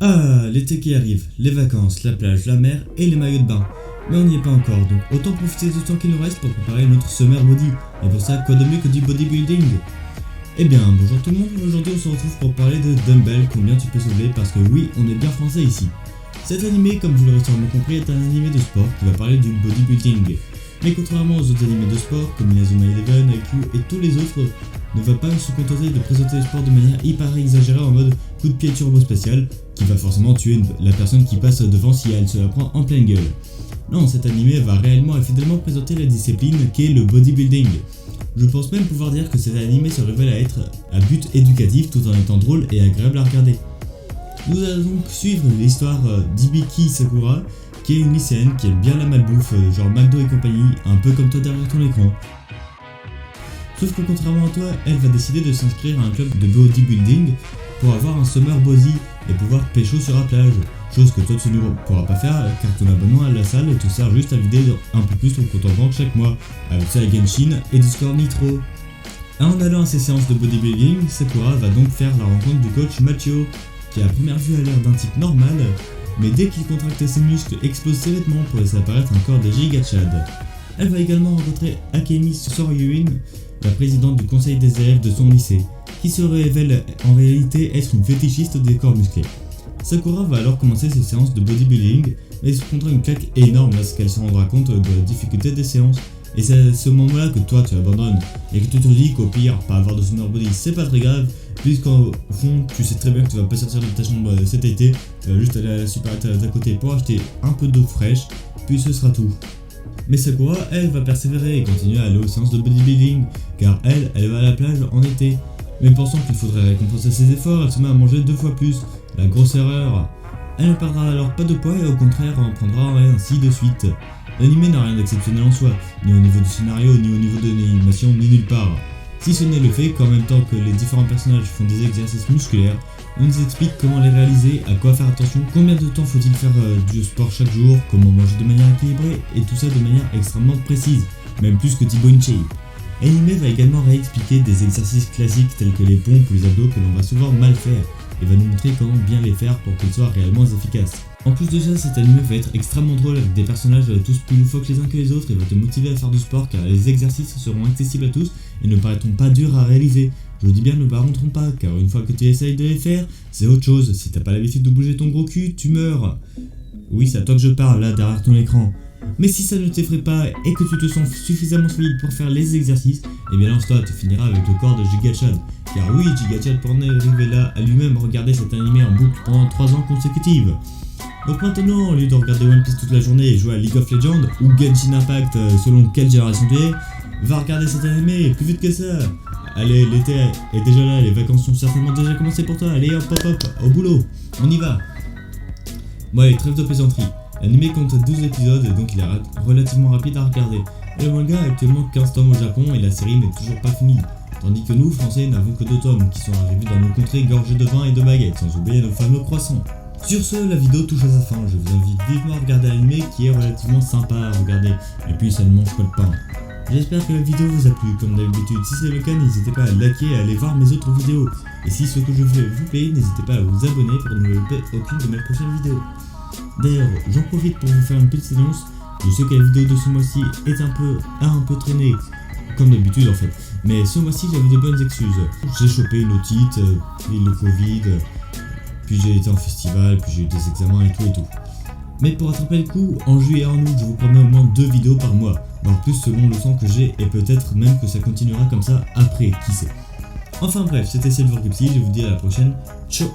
Ah, l'été qui arrive, les vacances, la plage, la mer et les maillots de bain. Mais on n'y est pas encore, donc autant profiter du temps qui nous reste pour préparer notre summer body. Et pour ça, quoi de mieux que du bodybuilding? Eh bien, bonjour tout le monde, aujourd'hui on se retrouve pour parler de Dumbbell, combien tu peux soulever, parce que oui, on est bien français ici. Cet animé, comme vous l'aurez sûrement compris, est un animé de sport qui va parler du bodybuilding. Mais contrairement aux autres animés de sport, comme Inazuma Eleven, IQ et tous les autres, ne va pas se contenter de présenter le sport de manière hyper exagérée en mode coup de pied turbo spécial, qui va forcément tuer la personne qui passe devant si elle se la prend en pleine gueule. Non, cet animé va réellement et fidèlement présenter la discipline qu'est le bodybuilding. Je pense même pouvoir dire que cet animé se révèle à être à but éducatif tout en étant drôle et agréable à regarder. Nous allons donc suivre l'histoire d'Hibiki Sakura, qui est une lycéenne qui aime bien la malbouffe, genre McDo et compagnie, un peu comme toi derrière ton écran. Sauf que contrairement à toi, elle va décider de s'inscrire à un club de bodybuilding pour avoir un summer body et pouvoir pécho sur la plage. Chose que toi tu ne pourras pas faire car ton abonnement à la salle te sert juste à vider un peu plus ton compte en banque chaque mois, avec ça Genshin et Discord Nitro. En allant à ces séances de bodybuilding, Sakura va donc faire la rencontre du coach Machio, qui à première vue a l'air d'un type normal, mais dès qu'il contracte ses muscles, explose ses vêtements pour laisser apparaître un corps de giga Chad. Elle va également rencontrer Akemi Soryuin, la présidente du conseil des élèves de son lycée, qui se révèle en réalité être une fétichiste des corps musclés. Sakura va alors commencer ses séances de bodybuilding, mais se prendra une claque énorme lorsqu'elle se rendra compte de la difficulté des séances. Et c'est à ce moment-là que toi tu abandonnes, et que tu te dis qu'au pire, pas avoir de summer body c'est pas très grave, puisqu'au fond tu sais très bien que tu vas pas sortir de ta chambre cet été, tu vas juste aller à la supérette d'à côté pour acheter un peu d'eau fraîche, puis ce sera tout. Mais Sakura, elle, va persévérer et continuer à aller aux séances de bodybuilding, car elle va à la plage en été. Mais pensant qu'il faudrait récompenser ses efforts, elle se met à manger 2 fois plus. La grosse erreur. Elle ne perdra alors pas de poids et au contraire en prendra ainsi de suite. L'anime n'a rien d'exceptionnel en soi, ni au niveau du scénario, ni au niveau de l'animation, ni nulle part. Si ce n'est le fait qu'en même temps que les différents personnages font des exercices musculaires, on nous explique comment les réaliser, à quoi faire attention, combien de temps faut-il faire du sport chaque jour, comment manger de manière équilibrée, et tout ça de manière extrêmement précise, même plus que Thibaut InShape. L'anime va également réexpliquer des exercices classiques tels que les pompes ou les abdos que l'on va souvent mal faire, et va nous montrer comment bien les faire pour qu'ils soient réellement efficaces. En plus de ça, cet anime va être extrêmement drôle avec des personnages tous plus loufoques les uns que les autres et va te motiver à faire du sport car les exercices seront accessibles à tous et ne paraîtront pas durs à réaliser. Je dis bien ne paraîtront pas car une fois que tu essayes de les faire, c'est autre chose. Si t'as pas l'habitude de bouger ton gros cul, tu meurs. Oui, c'est à toi que je parle là derrière ton écran. Mais si ça ne t'effraie pas et que tu te sens suffisamment solide pour faire les exercices, eh bien lance-toi, tu finiras avec le corps de Giga Chad. Car oui, Giga Chad pour en arriver là à lui-même regarder cet animé en boucle pendant 3 ans consécutives. Donc maintenant, au lieu de regarder One Piece toute la journée et jouer à League of Legends ou Genshin Impact selon quelle génération tu es, va regarder cet animé plus vite que ça. Allez, l'été est déjà là, les vacances sont certainement déjà commencées pour toi, allez hop hop hop, au boulot, on y va. Bon allez, trêve de plaisanterie. L'anime compte 12 épisodes et donc il est relativement rapide à regarder. Et le manga a actuellement 15 tomes au Japon et la série n'est toujours pas finie. Tandis que nous, Français, n'avons que 2 tomes qui sont arrivés dans nos contrées gorgées de vin et de baguettes, sans oublier nos fameux croissants. Sur ce, la vidéo touche à sa fin, je vous invite vivement à regarder l'anime qui est relativement sympa à regarder, et puis ça ne mange pas de pain. J'espère que la vidéo vous a plu, comme d'habitude, si c'est le cas n'hésitez pas à liker et à aller voir mes autres vidéos. Et si ce que je fais vous plaît, n'hésitez pas à vous abonner pour ne louper aucune de mes prochaines vidéos. D'ailleurs, j'en profite pour vous faire une petite annonce, je sais que la vidéo de ce mois-ci est un peu traînée, comme d'habitude en fait, mais ce mois-ci j'avais de bonnes excuses. J'ai chopé une otite, puis le Covid, puis j'ai été en festival, puis j'ai eu des examens et tout. Mais pour rattraper le coup, en juillet et en août, je vous promets au moins 2 vidéos par mois, voire plus selon le temps que j'ai, et peut-être même que ça continuera comme ça après, qui sait. Enfin bref, c'était Silver Gipsy, je vous dis à la prochaine, ciao.